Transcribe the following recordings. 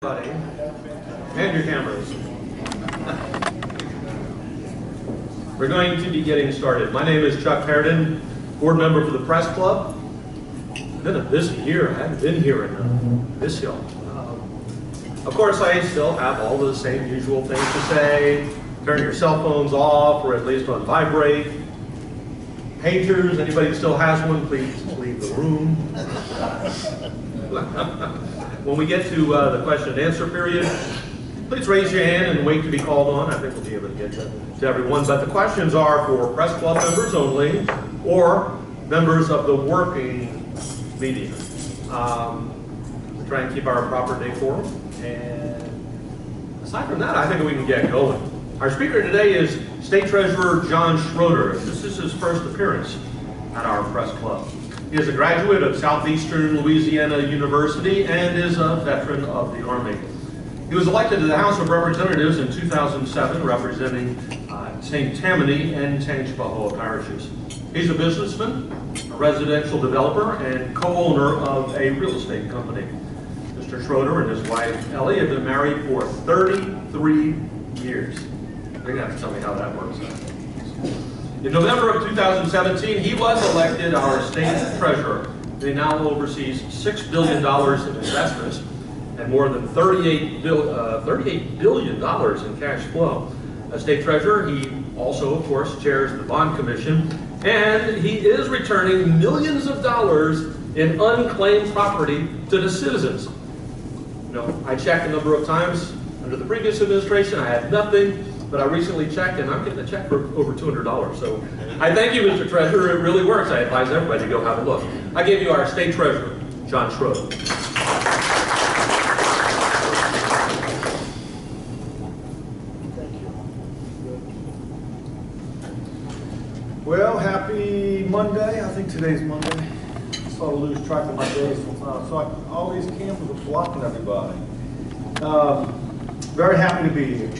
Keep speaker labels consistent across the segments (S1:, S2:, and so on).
S1: And your cameras. We're going to be getting started. My name is Chuck Herndon, board member for the Press Club. It's been a busy year. I haven't been here in this year. Of course, I still have all the same usual things to say. Turn your cell phones off, or at least on vibrate. Painters, anybody that still has one, please leave the room. When we get to the question and answer period, please raise your hand and wait to be called on. I think we'll be able to get to everyone. But the questions are for Press Club members only, or members of the working media. We try and keep our proper decorum. And aside from that, I think we can get going. Our speaker today is State Treasurer John Schroeder. This is his first appearance at our Press Club. He is a graduate of Southeastern Louisiana University and is a veteran of the Army. He was elected to the House of Representatives in 2007, representing St. Tammany and Tangipahoa parishes. He's a businessman, a residential developer, and co-owner of a real estate company. Mr. Schroeder and his wife, Ellie, have been married for 33 years. You're going to have to tell me how that works out. In November of 2017, he was elected our state treasurer. He now oversees $6 billion in investments and more than $38 billion in cash flow. As state treasurer, he also, of course, chairs the bond commission, and he is returning millions of dollars in unclaimed property to the citizens. You know, I checked a number of times under the previous administration. I had nothing. But I recently checked, and I'm getting a check for over $200. So I thank you, Mr. Treasurer. It really works. I advise everybody to go have a look. I give you our State Treasurer, John Schroeder.
S2: Thank you. Well, happy Monday. I think today's Monday. I sort of lose track of my days sometimes. So all these cameras are blocking everybody. Very happy to be here.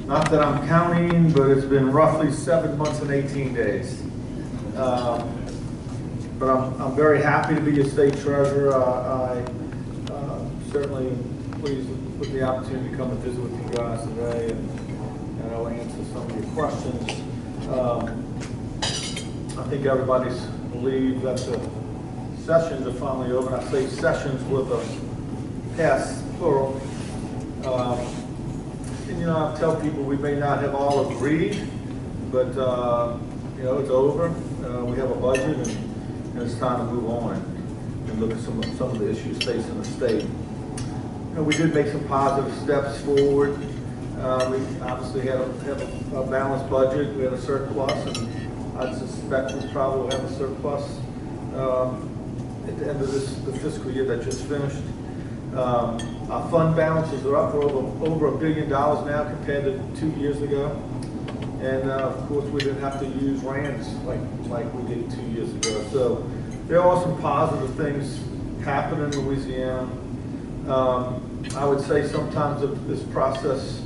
S2: Not that I'm counting, but it's been roughly 7 months and 18 days. But I'm very happy to be a state treasurer. I certainly am pleased with the opportunity to come and visit with you guys today, and I'll answer some of your questions. I think everybody's believed that the sessions are finally over. And I say sessions with a past plural. And, you know, I tell people we may not have all agreed, but, you know, it's over. We have a budget, and it's time to move on and look at some of the issues facing the state. You know, we did make some positive steps forward. We obviously had a balanced budget. We had a surplus, and I suspect we probably will have a surplus at the end of the fiscal year that just finished. Our fund balances are up for over $1 billion now compared to 2 years ago. And of course, we didn't have to use rands like we did 2 years ago. So there are some positive things happening in Louisiana. I would say sometimes this process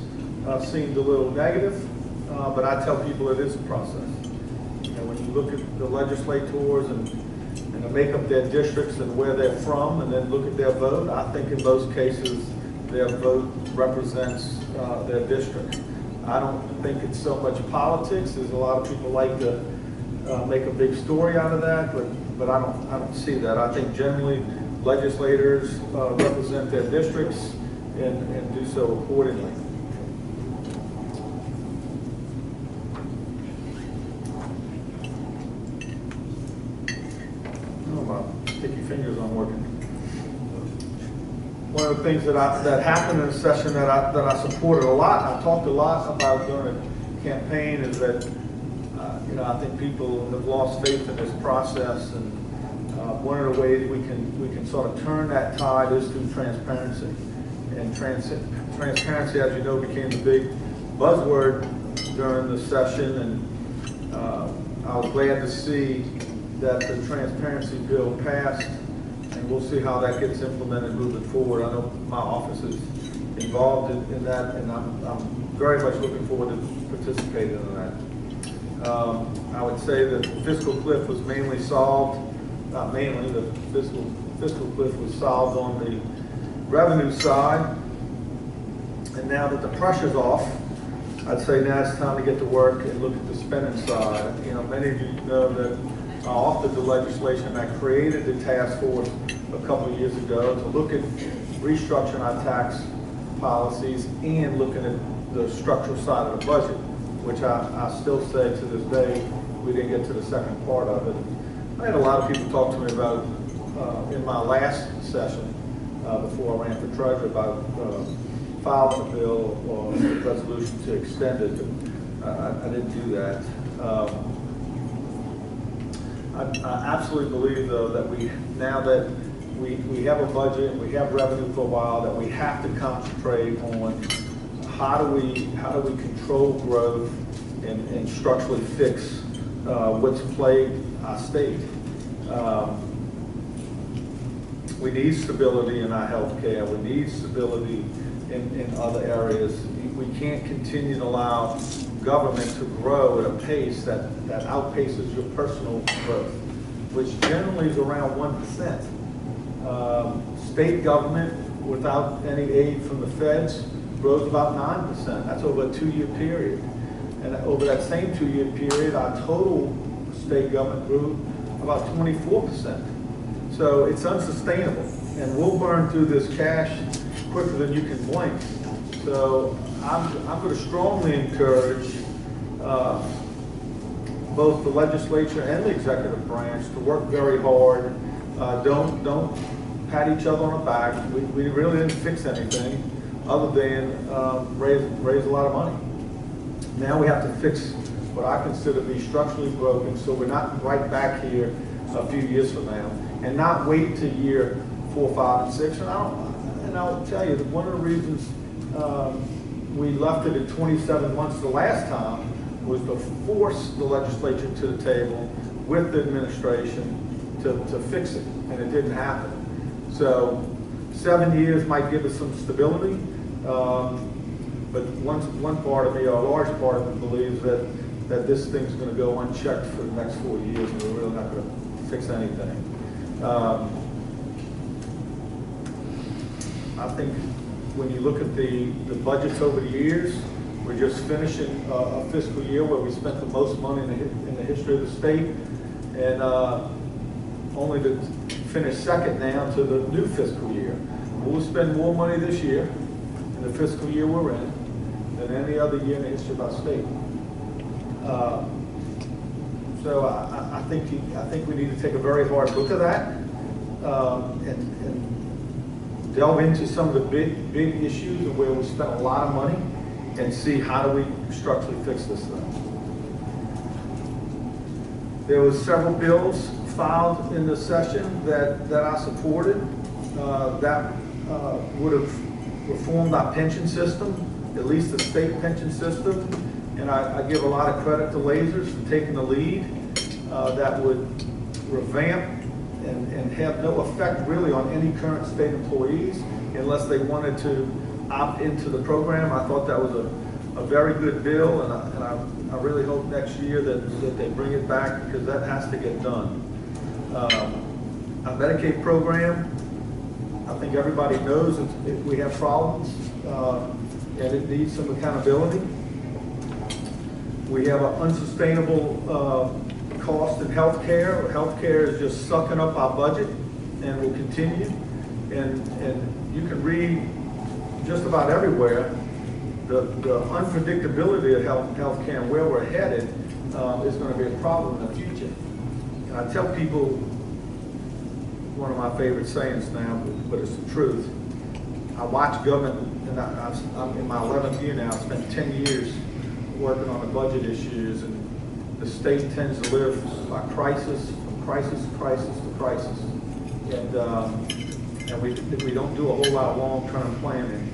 S2: seemed a little negative, but I tell people it is a process. You know, when you look at the legislators and to make up their districts and where they're from, and then look at their vote, I think in most cases their vote represents their district. I don't think it's so much politics. There's a lot of people like to make a big story out of that, but I don't see that. I think generally legislators represent their districts and do so accordingly. Sticky fingers aren't working. One of the things that happened in a session that I supported a lot, I talked a lot about during the campaign, is that you know, I think people have lost faith in this process, and one of the ways we can sort of turn that tide is through transparency. And transparency, as you know, became the big buzzword during the session, and I was glad to see that the transparency bill passed, and we'll see how that gets implemented moving forward. I know my office is involved in that, and I'm very much looking forward to participating in that. I would say that the fiscal cliff was mainly solved, not mainly, the fiscal cliff was solved on revenue side. And now that the pressure's off, I'd say now it's time to get to work and look at the spending side. You know, many of you know that I authored the legislation. I created the task force a couple of years ago to look at restructuring our tax policies and looking at the structural side of the budget, which I still say to this day, we didn't get to the second part of it. I had a lot of people talk to me about, in my last session, before I ran for treasurer, about filing a bill or a resolution to extend it. I didn't do that. I absolutely believe, though, that now that we have a budget and we have revenue for a while, that we have to concentrate on how do we control growth and structurally fix what's plagued our state. We need stability in our health care. We need stability in other areas. We can't continue to allow government to grow at a pace that outpaces your personal growth, which generally is around 1%. State government, without any aid from the feds, grows about 9%. That's over a 2-year period. And over that same 2-year period, our total state government grew about 24%. So it's unsustainable. And we'll burn through this cash quicker than you can blink. So I'm going to strongly encourage both the legislature and the executive branch to work very hard. Don't pat each other on the back. We really didn't fix anything other than raise a lot of money. Now we have to fix what I consider to be structurally broken, so we're not right back here a few years from now, and not wait to year 4, 5, and 6. And I'll tell you that one of the reasons we left it at 27 months the last time was to force the legislature to the table with the administration to fix it, and it didn't happen. So 7 years might give us some stability, but one part of me, or a large part of me, believes that this thing's going to go unchecked for the next 4 years, and we're really not going to fix anything. I think when you look at the budgets over the years, we're just finishing a fiscal year where we spent the most money in the history of the state, and only to finish second now to the new fiscal year. We'll spend more money this year in the fiscal year we're in than any other year in the history of our state. So I think we need to take a very hard look at that and delve into some of the big issues and where we spent a lot of money and see how do we structurally fix this thing. There was several bills filed in the session that I supported that would have reformed our pension system, at least the state pension system. And I give a lot of credit to Lasers for taking the lead. That would revamp and have no effect really on any current state employees unless they wanted to opt into the program. I thought that was a very good bill, and I really hope next year that they bring it back, because that has to get done. Our Medicaid program, I think everybody knows we have problems, and it needs some accountability. We have an unsustainable cost in health care. Healthcare is just sucking up our budget and will continue. And you can read just about everywhere the unpredictability of health care and where we're headed is going to be a problem in the future. And I tell people, one of my favorite sayings now, but it's the truth. I watch government, and I'm in my 11th year now. I spent 10 years working on the budget issues, and the state tends to live by crisis, from crisis to crisis to crisis. And we don't do a whole lot of long-term planning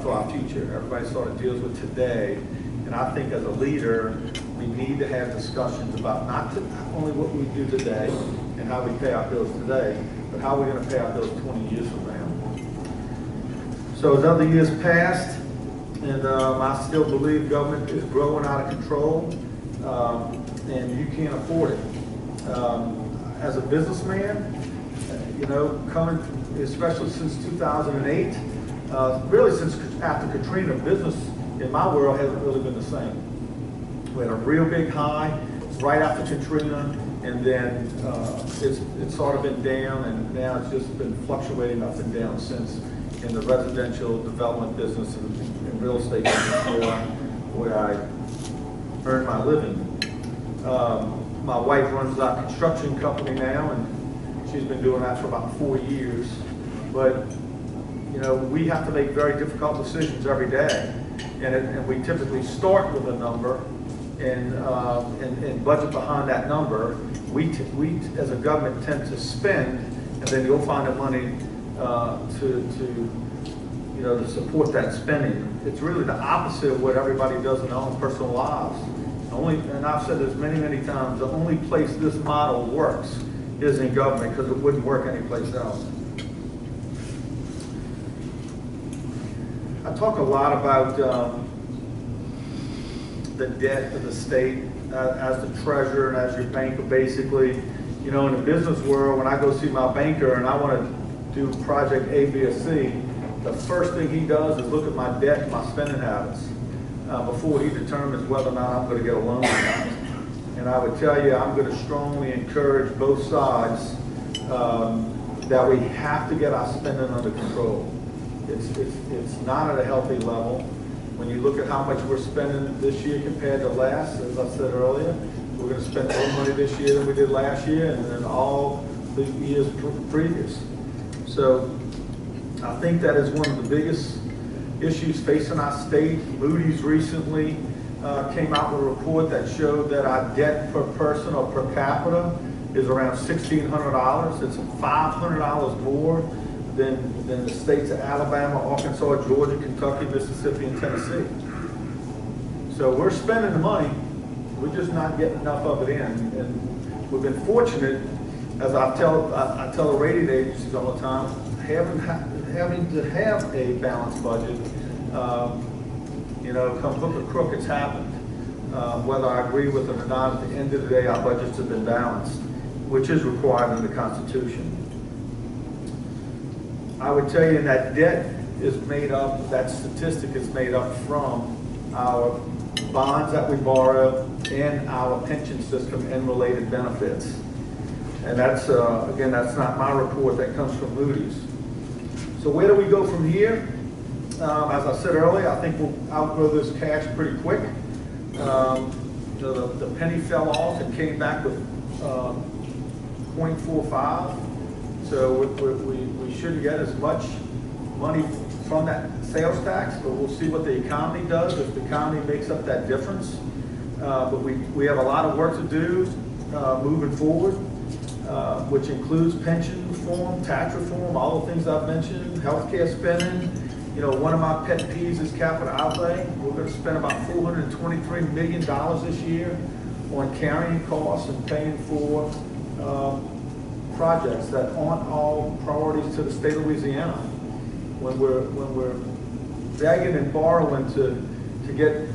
S2: for our future. Everybody sort of deals with today. And I think as a leader, we need to have discussions about not only what we do today and how we pay our bills today, but how we're going to pay our bills 20 years from now. So as other years passed, and I still believe government is growing out of control, and you can't afford it. As a businessman, you know, coming especially since 2008. Really since after Katrina, business in my world hasn't really been the same. We had a real big high right after Katrina, and then it's sort of been down, and now it's just been fluctuating up and down since in the residential development business and real estate business where I earn my living. My wife runs our construction company now, and she's been doing that for about 4 years. But you know, we have to make very difficult decisions every day, and we typically start with a number and budget behind that number. We as a government tend to spend, and then you'll find the money to support that spending. It's really the opposite of what everybody does in their own personal lives. And I've said this many times, the only place this model works is in government, because it wouldn't work anyplace else. I talk a lot about the debt of the state as the treasurer and as your banker. Basically, you know, in the business world, when I go see my banker and I want to do project A, B, or C, the first thing he does is look at my debt and my spending habits before he determines whether or not I'm going to get a loan or not. And I would tell you, I'm going to strongly encourage both sides that we have to get our spending under control. It's not at a healthy level. When you look at how much we're spending this year compared to last, as I said earlier, we're going to spend more money this year than we did last year and then all the years previous. So I think that is one of the biggest issues facing our state. Moody's recently came out with a report that showed that our debt per person or per capita is around $1,600. It's $500 more than the states of Alabama, Arkansas, Georgia, Kentucky, Mississippi, and Tennessee. So we're spending the money, we're just not getting enough of it in. And we've been fortunate, as I tell the rating agencies all the time, having to have a balanced budget. You know, come hook or crook, it's happened. Whether I agree with it or not, at the end of the day, our budgets have been balanced, which is required in the Constitution. I would tell you that debt is made up, that statistic is made up from our bonds that we borrow and our pension system and related benefits. And that's, again, that's not my report, that comes from Moody's. So where do we go from here? As I said earlier, I think we'll outgrow this cash pretty quick. The penny fell off and came back with 0.45. So we shouldn't get as much money from that sales tax, but we'll see what the economy does, if the economy makes up that difference. But we have a lot of work to do moving forward, which includes pension reform, tax reform, all the things I've mentioned, healthcare spending. You know, one of my pet peeves is capital outlay. We're going to spend about $423 million this year on carrying costs and paying for projects that aren't all priorities to the state of Louisiana. When we're begging and borrowing to get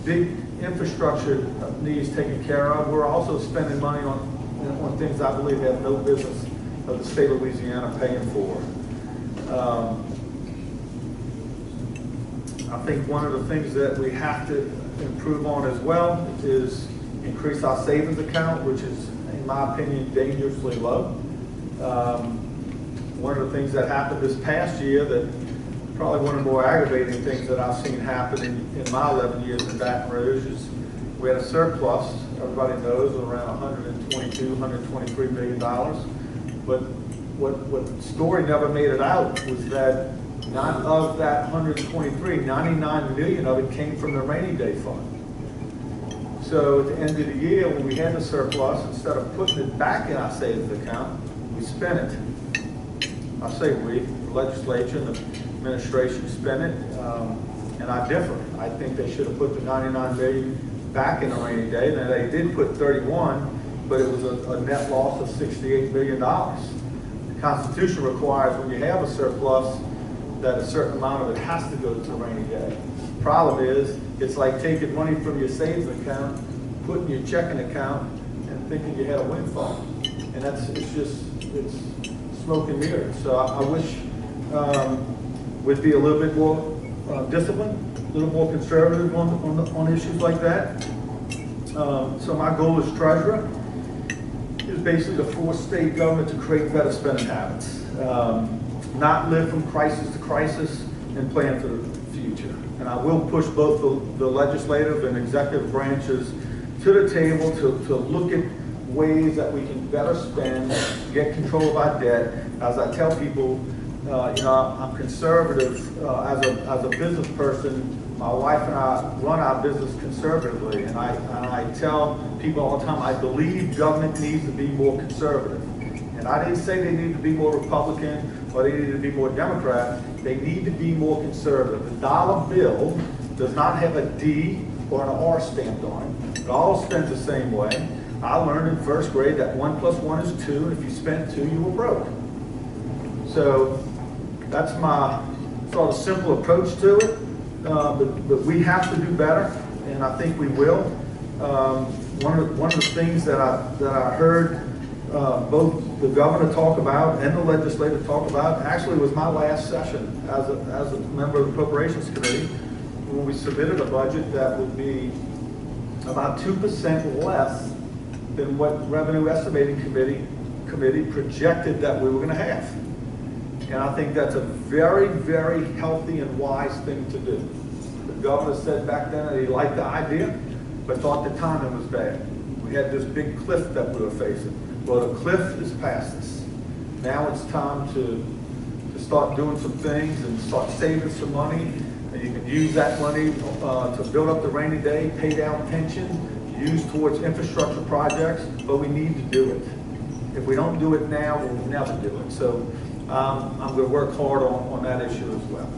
S2: big infrastructure needs taken care of, we're also spending money on things I believe have no business of the state of Louisiana paying for. I think one of the things that we have to improve on as well is increase our savings account, which is, in my opinion, dangerously low. One of the things that happened this past year, that probably one of the more aggravating things that I've seen happen in my 11 years in Baton Rouge, is we had a surplus, everybody knows, of around $122, $123 million. But what the story never made it out was that not of that 123, 99 million of it came from the rainy day fund. So at the end of the year, when we had the surplus, instead of putting it back in our savings account, we spent it. I say we, the legislature and the administration spent it, and I differ. I think they should have put the 99 million back in the rainy day. Now they did put 31, but it was a net loss of $68 million. The Constitution requires when you have a surplus that a certain amount of it has to go to the rainy day. The problem is, it's like taking money from your savings account, putting your checking account, and thinking you had a windfall. And it's smoke and mirrors. So I wish we'd be a little bit more disciplined, a little more conservative on issues like that. So my goal as treasurer is basically to force state government to create better spending habits, not live from crisis to crisis and plan for the future. And I will push both the legislative and executive branches to the table to look at ways that we can better spend, get control of our debt. As I tell people, I'm conservative as a business person. My wife and I run our business conservatively, and I tell people all the time, I believe government needs to be more conservative. And I didn't say they need to be more Republican or they need to be more Democrat. They need to be more conservative. The dollar bill does not have a D or an R stamped on it. It all spent the same way. I learned in first grade that 1 + 1 is 2, and if you spent 2, you were broke. So that's my sort of simple approach to it. But we have to do better, and I think we will. One of the things that I heard both the governor talk about and the legislature talk about actually was my last session as a member of the Appropriations Committee, when we submitted a budget that would be about 2% less than what Revenue Estimating Committee projected that we were going to have. And I think that's a very, very healthy and wise thing to do. The governor said back then that he liked the idea, but thought the timing was bad. We had this big cliff that we were facing. Well, the cliff is past us. Now it's time to start doing some things and start saving some money. And you can use that money to build up the rainy day, pay down pension, use towards infrastructure projects, but we need to do it. If we don't do it now, we'll never do it. So I'm going to work hard on that issue as well.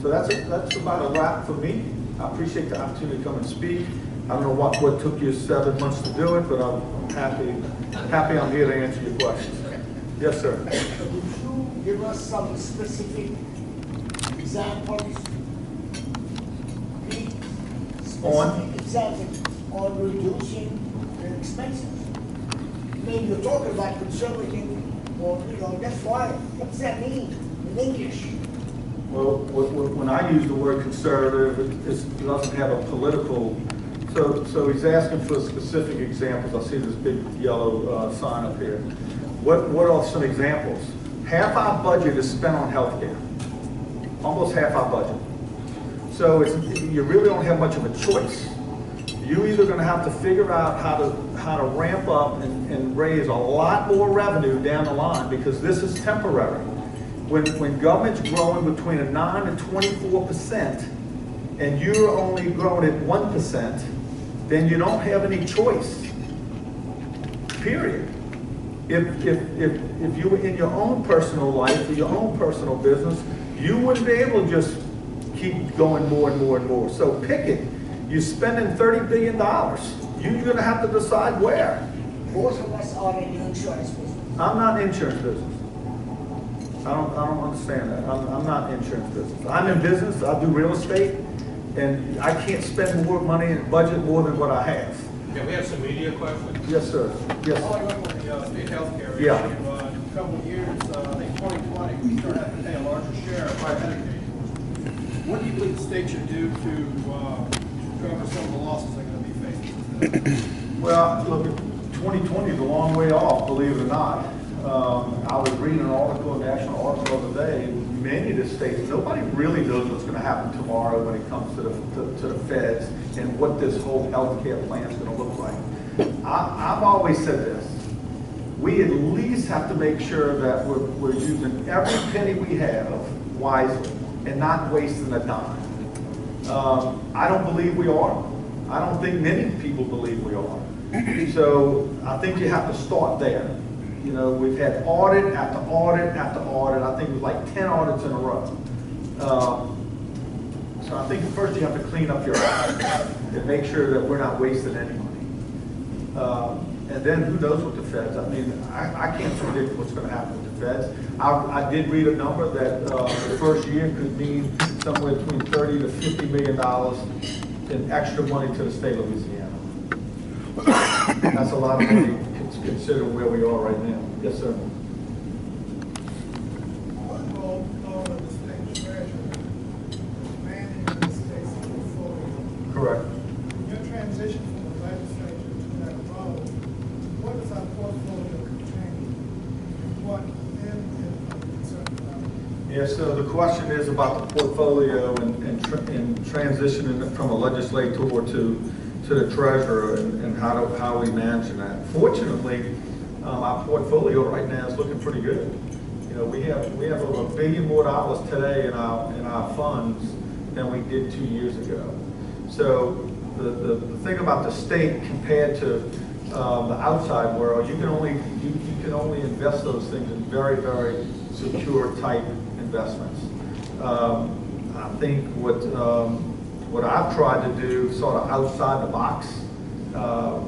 S2: So that's about a wrap for me. I appreciate the opportunity to come and speak. I don't know what took you 7 months to do it, but I'm happy I'm here to answer your questions. Yes, sir.
S3: Could you give us some specific examples? Specific examples on reducing the expenses? I mean, you're talking about conservative, or that's why. What does that mean in English?
S2: Well, when I use the word conservative, it doesn't have a political. So he's asking for specific examples. I see this big yellow sign up here. What are some examples? Half our budget is spent on healthcare. Almost half our budget. So you really don't have much of a choice. You're either going to have to figure out how to ramp up and raise a lot more revenue down the line, because this is temporary. When government's growing between a 9 and 24%, and you're only growing at 1%, then you don't have any choice. Period. If you were in your own personal life or your own personal business, you wouldn't be able to just keep going more and more and more. So pick it. You're spending $30 billion. You're going to have to decide where.
S3: Most of us are in the insurance business.
S2: I'm not in insurance business. I don't understand that. I'm not in insurance business. I'm in business. I do real estate, and I can't spend more money in budget more than what I have.
S1: Can we have some media questions?
S2: Yes, sir. Yes.
S4: Following up on the state healthcare
S2: Yeah.
S4: issue, in a couple of years, I think 2020, we start having to pay a larger share of our Medicaid. What do you believe the state should do to cover some of the losses they're going to be facing?
S2: Well, look, 2020 is a long way off, believe it or not. I was reading an article, a national article the other day. Many of the states, nobody really knows what's going to happen tomorrow when it comes to the feds and what this whole healthcare plan is going to look like. I've always said this. We at least have to make sure that we're using every penny we have wisely and not wasting a dime. I don't believe we are. I don't think many people believe we are. So I think you have to start there. You know, we've had audit after audit after audit. I think it was like 10 audits in a row. So I think first you have to clean up your act and make sure that we're not wasting any money. And then who knows with the feds? I mean, I can't predict what's going to happen with the feds. I did read a number that the first year could mean somewhere between $30 to $50 million in extra money to the state of Louisiana. That's a lot of money considering where we are right now. Yes, sir. Correct.
S5: Your transition from the legislature to that role, what does our portfolio contain? And what then is concerned about?
S2: Yeah, so the question is about the portfolio and transitioning from a legislator to the treasurer and how we manage that. Fortunately, our portfolio right now is looking pretty good. You know, we have over $1 billion more today in our funds than we did 2 years ago. So the thing about the state compared to the outside world, you can only invest those things in very, very secure type investments. I think what I've tried to do sort of outside the box,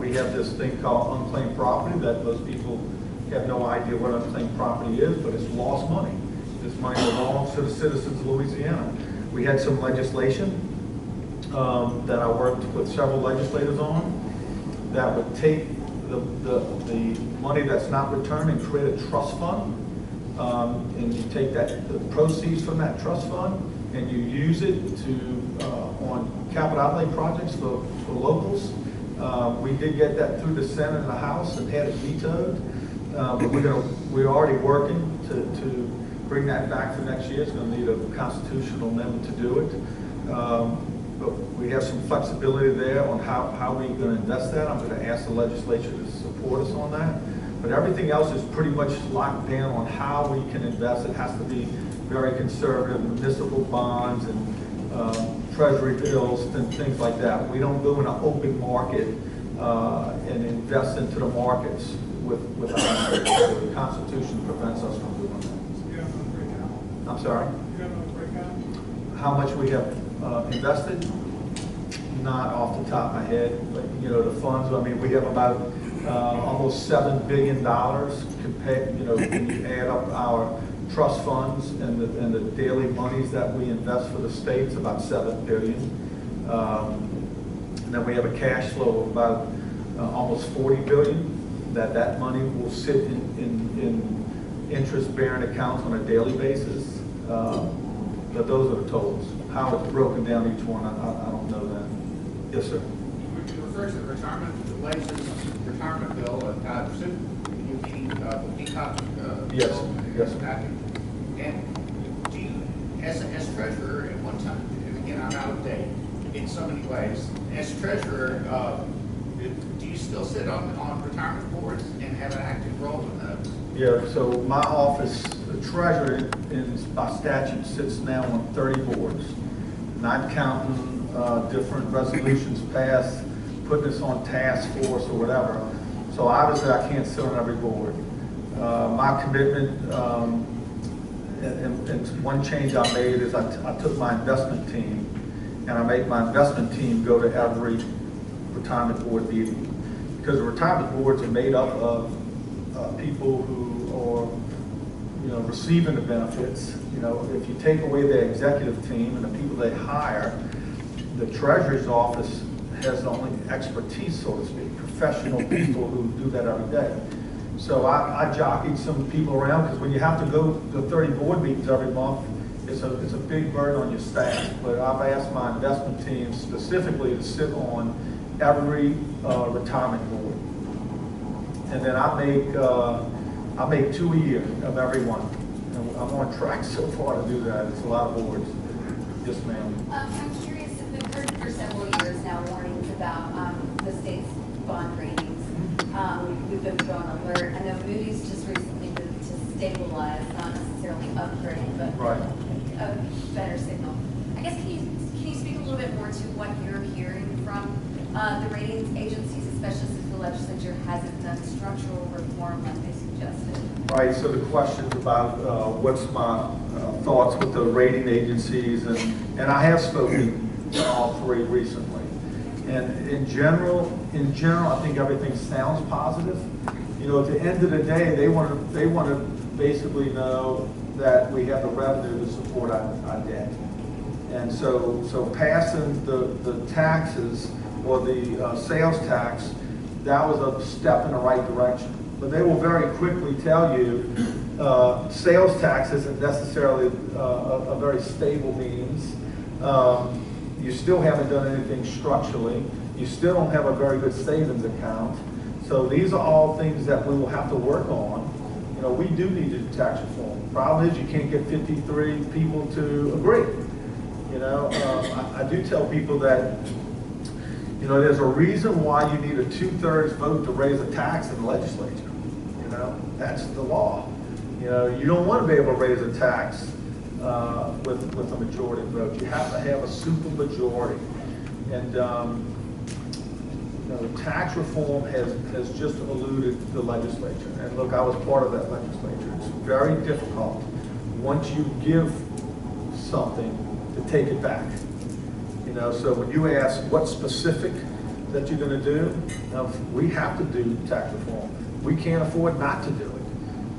S2: we have this thing called unclaimed property that most people have no idea what unclaimed property is, but it's lost money. This money belongs to the citizens of Louisiana. We had some legislation that I worked with several legislators on that would take the money that's not returned and create a trust fund. And you take the proceeds from that trust fund and you use it on capital outlay projects for locals. We did get that through the Senate and the House and had it vetoed. But we're already working to bring that back for next year. It's going to need a constitutional amendment to do it. But we have some flexibility there on how we're going to invest that. I'm going to ask the legislature to support us on that. But everything else is pretty much locked down on how we can invest. It has to be very conservative, municipal bonds and treasury bills and things like that. We don't go in an open market and invest into the markets with our the Constitution prevents us from doing that.
S5: You have no breakout?
S2: I'm sorry?
S5: You have no breakout?
S2: How much we have invested? Not off the top of my head, but you know, the funds, I mean, we have about almost $7 billion compared, you know, when you add up our trust funds and the daily monies that we invest for the states, about $7 billion. And then we have a cash flow of about almost $40 billion. That money will sit in interest-bearing accounts on a daily basis. But those are the totals. How it's broken down each one, I don't know that. Yes, sir.
S6: You refer to the retirement bill, you mean the Peacock
S2: Yes,
S6: bill?
S2: yes.
S6: And do you, as treasurer at one time, and again, I'm out of date in so many ways, as treasurer, do you still sit on retirement boards and have an active role in those?
S2: Yeah, so my office, the treasurer by statute sits now on 30 boards, not counting different resolutions passed, putting us on task force or whatever. So obviously I can't sit on every board. My commitment, and one change I made is I took my investment team and I make my investment team go to every retirement board meeting. Because the retirement boards are made up of people who are, you know, receiving the benefits. You know, if you take away their executive team and the people they hire, the Treasurer's office has the only expertise, so to speak, professional people who do that every day. So I jockeyed some people around, because when you have to go to 30 board meetings every month, it's a big burden on your staff. But I've asked my investment team specifically to sit on every retirement board. And then I make 2 a year of every one. And I'm on track so far to do that. It's a lot of boards. Yes, ma'am.
S7: I'm curious, we've heard for several years now warnings about the state's bond ratings. We've been put on alert. I know Moody's just recently moved to stabilize, not necessarily upgrade, but
S2: Right.
S7: a better signal. I guess can you speak a little bit more to what you're hearing from the ratings agencies, especially since the legislature hasn't done structural reform like they suggested?
S2: Right, so the question's about what's my thoughts with the rating agencies, and I have spoken to all three recently. And in general, I think everything sounds positive. You know, at the end of the day, they want to basically know that we have the revenue to support our debt. And so passing the taxes or the sales tax, that was a step in the right direction. But they will very quickly tell you sales tax isn't necessarily a very stable means. You still haven't done anything structurally. You still don't have a very good savings account. So these are all things that we will have to work on. You know, we do need to do tax reform. Problem is you can't get 53 people to agree. You know, I do tell people that, you know, there's a reason why you need a 2/3 vote to raise a tax in the legislature. You know, that's the law. You know, you don't want to be able to raise a tax with a majority vote. You have to have a super majority. And you know, tax reform has just eluded the legislature. And look, I was part of that legislature. It's very difficult once you give something to take it back. You know, so when you ask what's specific that you're going to do, we have to do tax reform. We can't afford not to do it.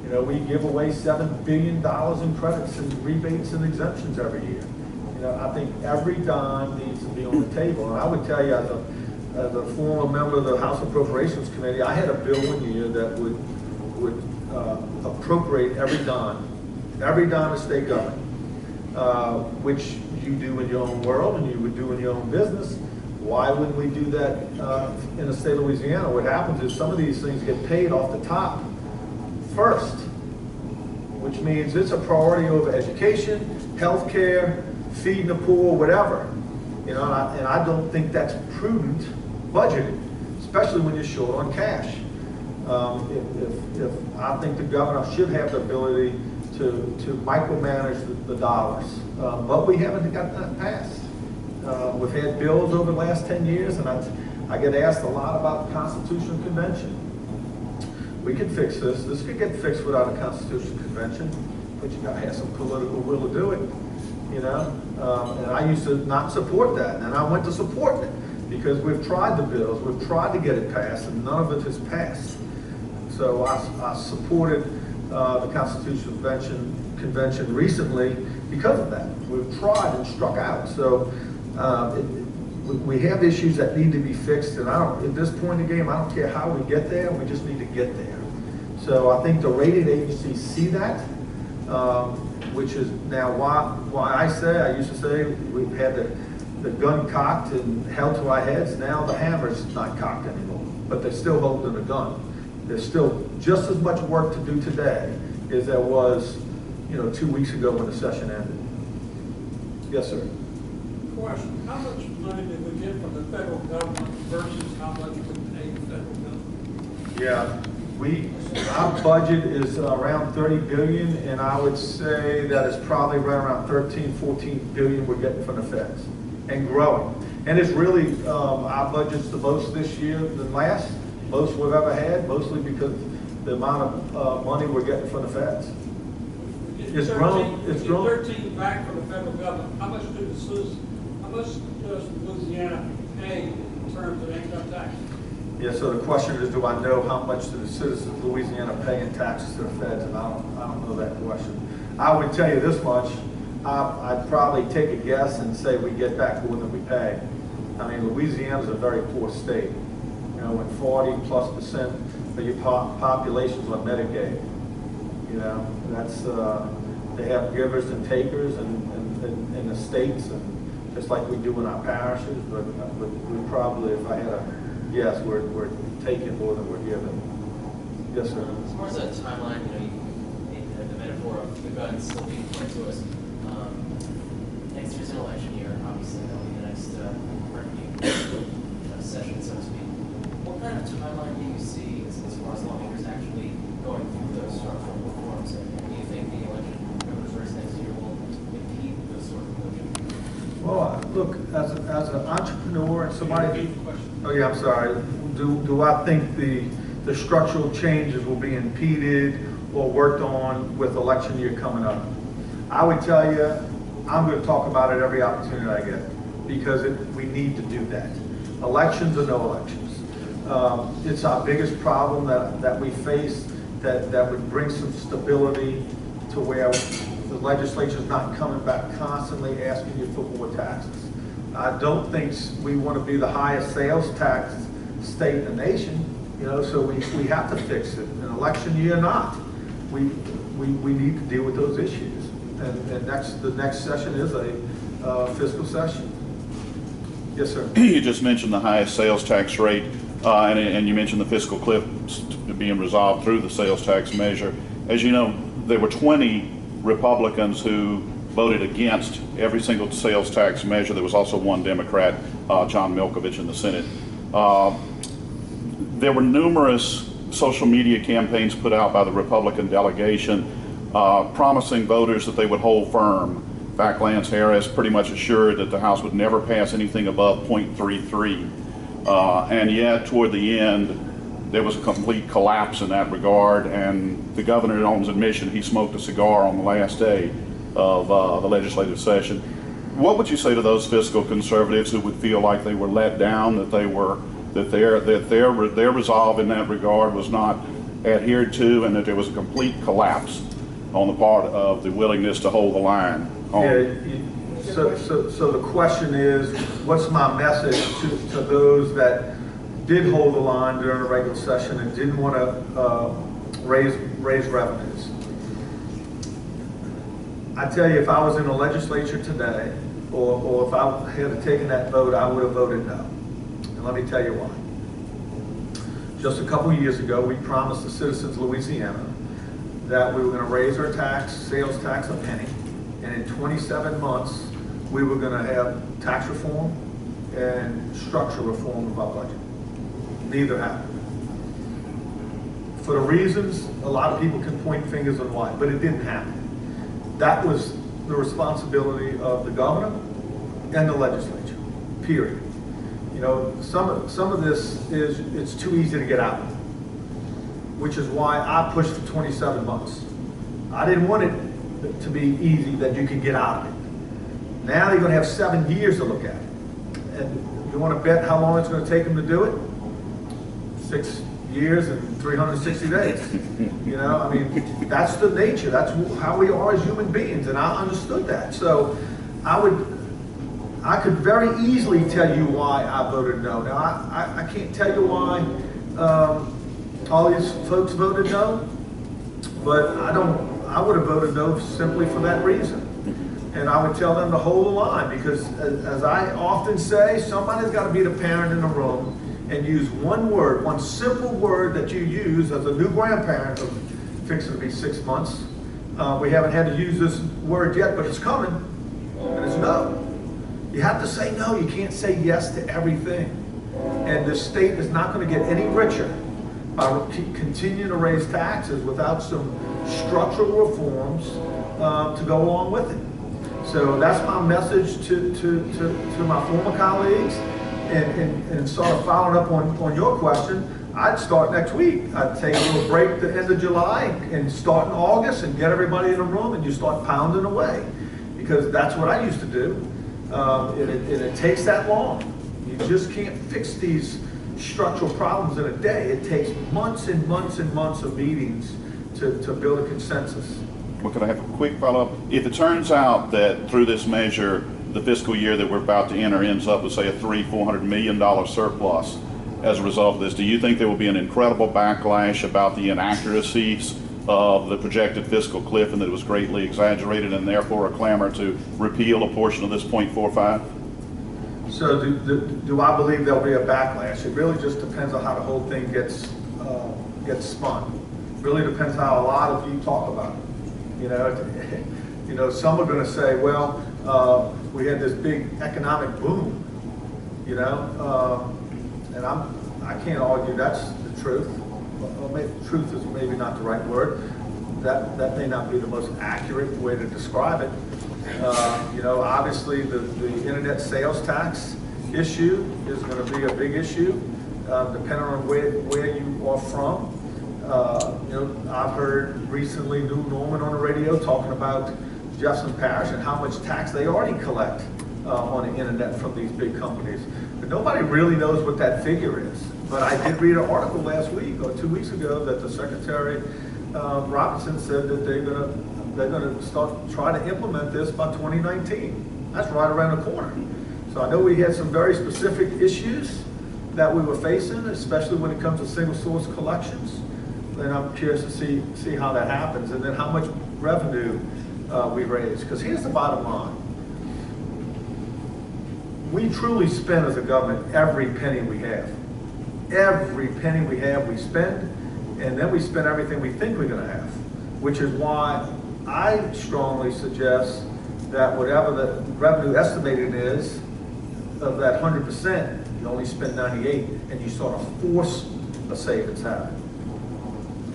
S2: You know, we give away $7 billion in credits and rebates and exemptions every year. You know, I think every dime needs to be on the table. And I would tell you, as a former member of the House Appropriations Committee, I had a bill one year that would appropriate every dime of state government, which you do in your own world and you would do in your own business. Why wouldn't we do that in the state of Louisiana? What happens is some of these things get paid off the top first, which means it's a priority over education, healthcare, feeding the poor, whatever. You know, and I don't think that's prudent budgeting, especially when you're short on cash. If I think the governor should have the ability to micromanage the dollars, but we haven't got that passed. We've had bills over the last 10 years, and I get asked a lot about the Constitutional Convention. We can fix this. This could get fixed without a Constitutional Convention, but you gotta have some political will to do it, you know? And I used to not support that, and I went to support it because we've tried the bills, we've tried to get it passed, and none of it has passed. So I supported the Constitutional Convention recently because of that. We've tried and struck out. So we have issues that need to be fixed, and at this point in the game, I don't care how we get there, we just need to get there. So I think the rating agencies see that, which is now why I used to say we've had the gun cocked and held to our heads. Now the hammer's not cocked anymore, but they're still holding the gun. There's still just as much work to do today as there was, you know, 2 weeks ago when the session ended. Yes, sir.
S8: Question: how much money did we get from the federal government versus how much we paid the federal government?
S2: Yeah, our budget is around 30 billion, and I would say that it's probably right around 13, 14 billion we're getting from the feds, and growing. And it's really, our budget's the most this year than last, most we've ever had, mostly because the amount of money we're getting from the feds. It's grown. It's grown.
S8: 13 back from the federal government. How much does Louisiana pay in terms of income tax?
S2: Yeah, so the question is, do I know how much do the citizens of Louisiana pay in taxes to the feds? And I don't know that question. I would tell you this much, I'd probably take a guess and say we get back more than we pay. I mean, Louisiana's a very poor state. You know, when 40+% of your population's on Medicaid, you know, that's, they have givers and takers in the states, and just like we do in our parishes, but we probably, if I had a guess, we're taking more than we're giving. Yes, sir.
S9: As far as a timeline, you know, the metaphor of the gun still being pointed to us, next year's an election year, obviously that'll be the next session, so to speak. What kind of timeline do you see as far as lawmakers actually going through those structural reforms? And do you think the election governor's race next year will impede those sort of motions?
S2: Well, look, as an entrepreneur and somebody, oh yeah, I'm sorry. Do I think the structural changes will be impeded or worked on with election year coming up? I would tell you, I'm going to talk about it every opportunity I get, because we need to do that. Elections or no elections. It's our biggest problem that we face that would bring some stability to where the legislature's not coming back constantly asking you for more taxes. I don't think we want to be the highest sales tax state in the nation, you know, so we have to fix it. An election year or not, we need to deal with those issues. And the next session is a fiscal session. Yes, sir.
S10: You just mentioned the highest sales tax rate, and you mentioned the fiscal cliff being resolved through the sales tax measure. As you know, there were 20 Republicans who voted against every single sales tax measure. There was also one Democrat, John Milkovich, in the Senate. There were numerous social media campaigns put out by the Republican delegation promising voters that they would hold firm. In fact, Lance Harris pretty much assured that the House would never pass anything above 0.33. And yet, toward the end, there was a complete collapse in that regard, and the governor, in his admission, he smoked a cigar on the last day of the legislative session. What would you say to those fiscal conservatives who would feel like they were let down, that their resolve in that regard was not adhered to, and that there was a complete collapse on the part of the willingness to hold the line?
S2: So the question is, what's my message to those that did hold the line during a regular session and didn't want to raise revenues? I tell you, if I was in the legislature today, or if I had taken that vote, I would have voted no. And let me tell you why. Just a couple years ago, we promised the citizens of Louisiana that we were going to raise our sales tax a penny, and in 27 months, we were going to have tax reform and structural reform of our budget. Neither happened. For the reasons, a lot of people can point fingers on why, but it didn't happen. That was the responsibility of the governor and the legislature, period. You know, some of this is, it's too easy to get out, which is why I pushed for 27 months. I didn't want it to be easy that you could get out of it. Now they're going to have 7 years to look at it. And you want to bet how long it's going to take them to do it? 6 years and 360 days. You know, I mean, that's the nature. That's how we are as human beings, and I understood that. So I could very easily tell you why I voted no. Now, I can't tell you why all these folks voted no, but I would have voted no simply for that reason. And I would tell them to hold the line, because as I often say, somebody's got to be the parent in the room and use one word, one simple word that you use as a new grandparent of fixing to be 6 months. We haven't had to use this word yet, but it's coming, and it's no. You have to say no. You can't say yes to everything. And the state is not going to get any richer by continuing to raise taxes without some structural reforms to go along with it. So that's my message to my former colleagues. And sort of following up on your question, I'd start next week. I'd take a little break at the end of July and start in August and get everybody in a room and you start pounding away. Because that's what I used to do. It takes that long. You just can't fix these structural problems in a day. It takes months and months and months of meetings to build a consensus.
S10: Well, could I have a quick follow-up? If it turns out that through this measure, the fiscal year that we're about to enter ends up with, say, a $400 million surplus as a result of this, do you think there will be an incredible backlash about the inaccuracies of the projected fiscal cliff and that it was greatly exaggerated, and therefore a clamor to repeal a portion of this 0.45?
S2: So do I believe there'll be a backlash? It really just depends on how the whole thing gets spun. It really depends how a lot of you talk about it. You know, some are going to say, well, we had this big economic boom, and I can't argue that's the truth. Well, maybe, truth is maybe not the right word. That may not be the most accurate way to describe it. Obviously the internet sales tax issue is going to be a big issue, depending on where you are from. I've heard recently New Norman on the radio talking about Jefferson Parish and how much tax they already collect on the internet from these big companies. But nobody really knows what that figure is. But I did read an article last week or 2 weeks ago that the Secretary Robinson said that they're gonna try to implement this by 2019. That's right around the corner. So I know we had some very specific issues that we were facing, especially when it comes to single source collections. And I'm curious to see how that happens, and then how much revenue we raise. Because here's the bottom line. we truly spend as a government every penny we have. Every penny we have, we spend, and then we spend everything we think we're gonna have, which is why I strongly suggest that whatever the revenue estimated is, of that 100%, you only spend 98, and you sort of force a savings habit.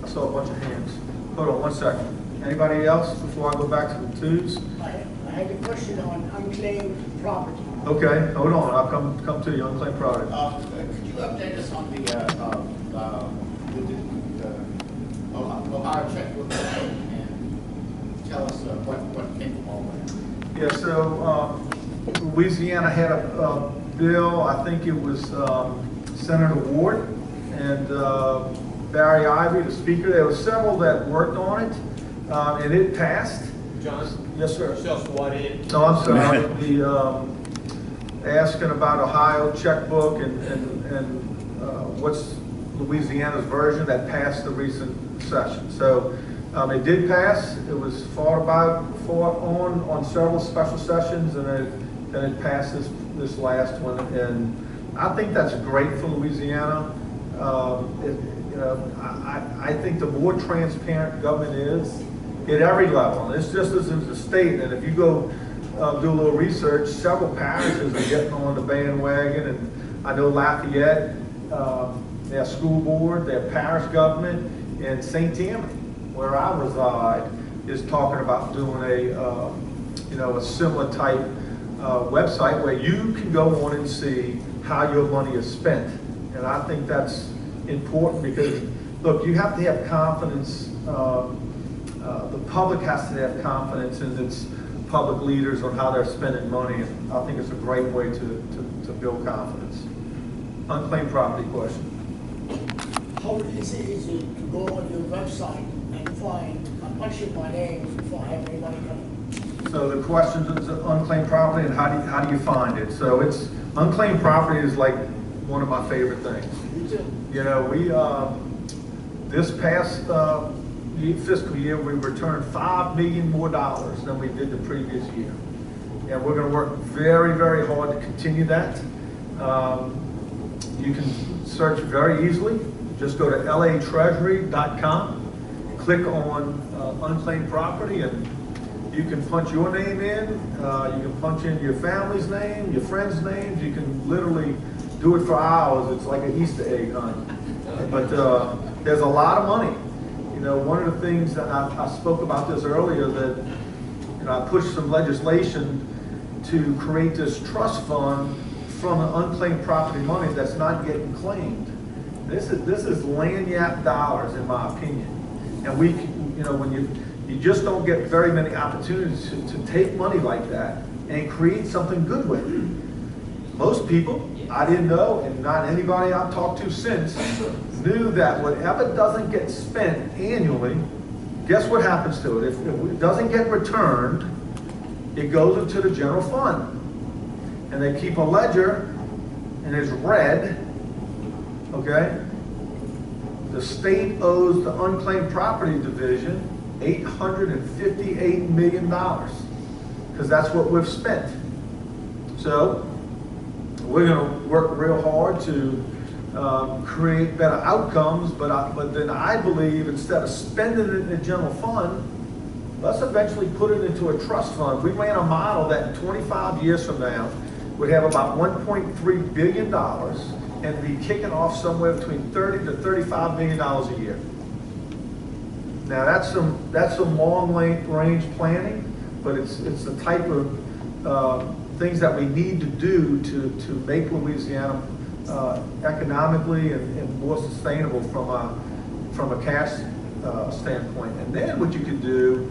S2: I saw a bunch of hands. Hold on one second. Anybody else before I go back to the twos?
S3: I had a question on unclaimed property.
S2: Okay, hold on, I'll come to you, unclaimed property.
S6: Could you update us on the Ohio checkbook and tell us what came from all that?
S2: Yeah, so Louisiana had a bill, I think it was Senator Ward and Barry Ivy, the speaker. There were several that worked on it, and it passed.
S1: John?
S2: Yes, sir.
S1: Just what in?
S2: No, I'm sorry. Asking about Ohio checkbook and what's Louisiana's version that passed the recent session. So it did pass. It was fought on several special sessions, and then it passed this last one. And I think that's great for Louisiana. I think the more transparent government is at every level, and it's just as in the state. And if you go do a little research, several parishes are getting on the bandwagon, and I know Lafayette, their school board, their parish government, and St. Tammany, where I reside, is talking about doing a similar type website where you can go on and see how your money is spent. And I think that's important because, look, you have to have confidence. The public has to have confidence in its public leaders on how they're spending money, and I think it's a great way to build confidence. Unclaimed property question.
S3: How easy is it to go on your website and find a bunch of my names before I have anybody come?
S2: So the question is unclaimed property, and how do you find it? So it's unclaimed property is like one of my favorite things.
S3: Me too.
S2: You know, we this past fiscal year we returned $5 million more than we did the previous year, and we're going to work very, very hard to continue that. You can search very easily. Just go to latreasury.com, click on unclaimed property, and you can punch your name in. You can punch in your family's name, your friends' names. You can literally do it for hours. It's like an Easter egg hunt. But there's a lot of money. You know, one of the things that I spoke about this earlier, that I pushed some legislation to create this trust fund from the unclaimed property money that's not getting claimed. This is lagniappe dollars, in my opinion. And we, when you just don't get very many opportunities to take money like that and create something good with it. Most people, I didn't know, and not anybody I've talked to since, knew that whatever doesn't get spent annually, guess what happens to it? If it doesn't get returned, it goes into the general fund. And they keep a ledger, and it's red, okay? The state owes the unclaimed property division $858 million, because that's what we've spent. So we're going to work real hard to create better outcomes, but then I believe instead of spending it in the general fund, let's eventually put it into a trust fund. We ran a model that in 25 years from now would have about $1.3 billion and be kicking off somewhere between $30 to $35 million a year. Now that's some long range planning, but it's the type of things that we need to do to make Louisiana economically and more sustainable from a cash standpoint. And then what you can do,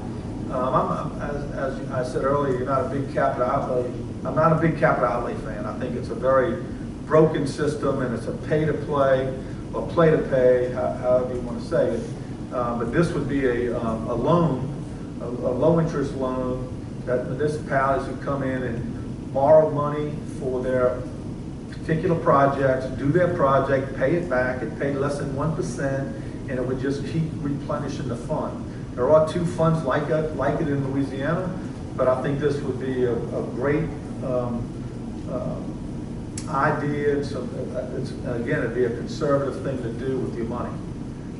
S2: as I said earlier, you're not a big capital outlay. I'm not a big capital outlay fan. I think it's a very broken system, and it's a pay to play or play to pay, however you want to say it. But this would be a loan, a low interest loan that municipalities would come in and borrow money for their particular projects, do their project, pay it back. It paid less than 1%, and it would just keep replenishing the fund. There are two funds like it in Louisiana, but I think this would be a great idea, and some, again, it'd be a conservative thing to do with your money.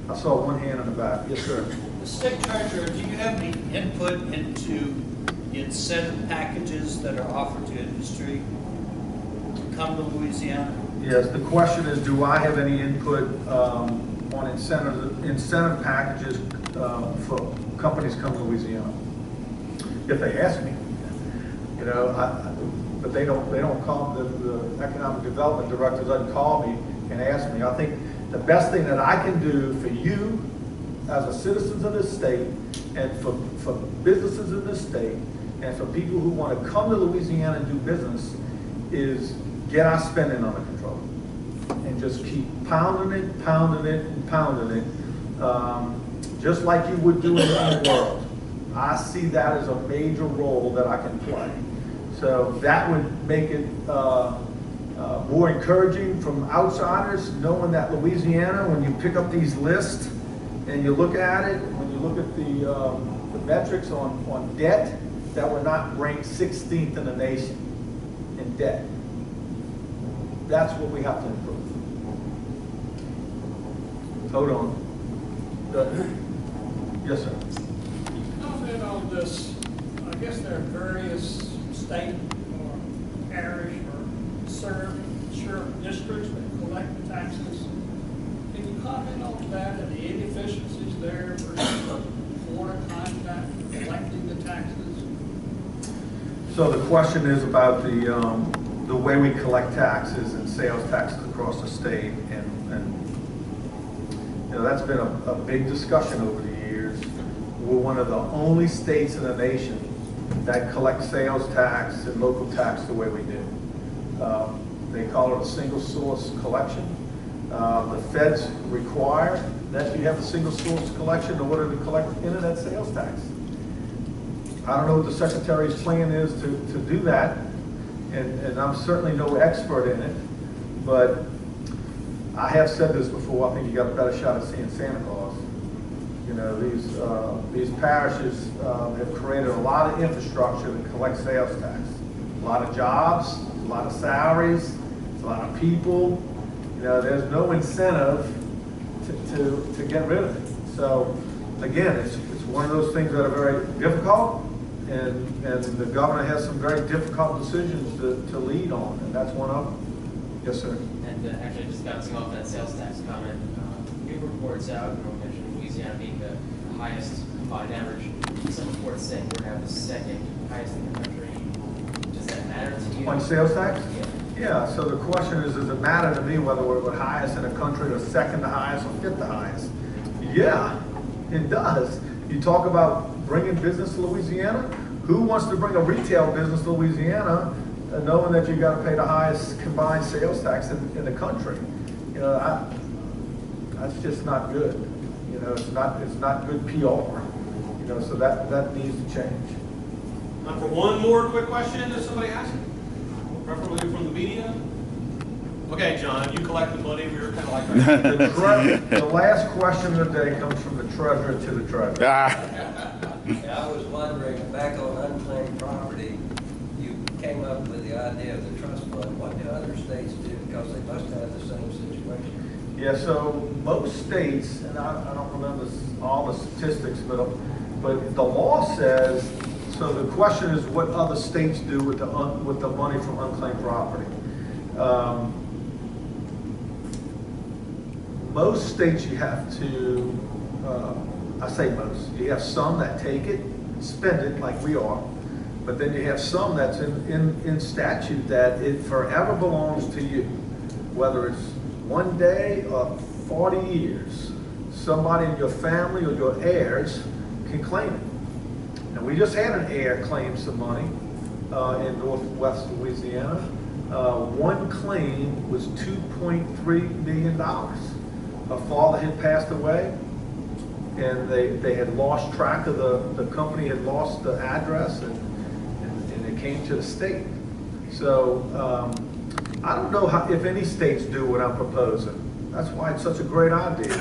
S2: I saw one hand in the back. Yes, sir.
S11: The state treasurer, do you have any input into the incentive packages that are offered to industry to come to Louisiana?
S2: Yes, the question is, do I have any input on incentive packages for companies coming to Louisiana? If they ask me, you know, but they don't call, the economic development director doesn't call me and ask me. I think the best thing that I can do for you as a citizens of this state, and for businesses in this state, and for people who want to come to Louisiana and do business, is get our spending under control. And just keep pounding it, and pounding it, just like you would do in the world. I see that as a major role that I can play. So that would make it more encouraging from outsiders, knowing that Louisiana, when you pick up these lists and you look at it, when you look at the metrics on debt, that we're not ranked 16th in the nation in debt. That's what we have to improve. Hold on. Yes, sir.
S8: Comment on this, I guess there are various state or parish or served districts that collect taxes. Can you comment on that and the inefficiencies there versus the Florida contract collecting the taxes?
S2: So the question is about the way we collect taxes and sales taxes across the state, and you know, that's been a big discussion over the years. We're one of the only states in the nation that collects sales tax and local tax the way we do. They call it a single source collection. The feds require that you have a single source collection in order to collect internet sales tax. I don't know what the Secretary's plan is to do that, and I'm certainly no expert in it, but I have said this before, I think you got a better shot at seeing Santa Claus. You know, these parishes have created a lot of infrastructure to collect sales tax. A lot of jobs, a lot of salaries, a lot of people. You know, there's no incentive to get rid of it. So again, it's one of those things that are very difficult, and the governor has some very difficult decisions to lead on, and that's one of them. Yes, sir.
S9: And actually, just bouncing off that sales tax comment, new reports out, you know, mentioned Louisiana being the highest combined average. Some reports saying we're now the second highest in the country. Does that matter to you?
S2: On sales tax?
S9: Yeah.
S2: Yeah, so the question is, does it matter to me whether we're the highest in the country, or second to highest, or fifth to highest? Yeah, it does. You talk about bringing business to Louisiana. Who wants to bring a retail business to Louisiana knowing that you got to pay the highest combined sales tax in the country? You know, that's just not good. You know, it's not good PR. You know, so that needs to change.
S1: Time for one more quick question that somebody has, preferably from the media. Okay, John, you collect the money. We were kind of like
S2: the last question of the day comes from the treasurer to the treasurer.
S12: I was wondering, back on unclaimed property, you came up with the idea of the trust fund. What do other states do? Because they must have the same situation.
S2: Yeah, so most states, and I don't remember all the statistics, but the law says, so the question is what other states do with the money from unclaimed property. Most states you have to, I say most, you have some that take it, spend it like we are, but then you have some that's in statute that it forever belongs to you, whether it's one day or 40 years. Somebody in your family or your heirs can claim it. And we just had an heir claim some money in northwest Louisiana. One claim was $2.3 million. Her father had passed away, and they had lost track of the company had lost the address, and it came to the state. So I don't know if any states do what I'm proposing. That's why it's such a great idea.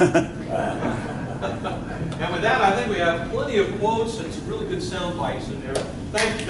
S1: And with that, I think we have plenty of quotes and some really good sound bites in there. Thank you.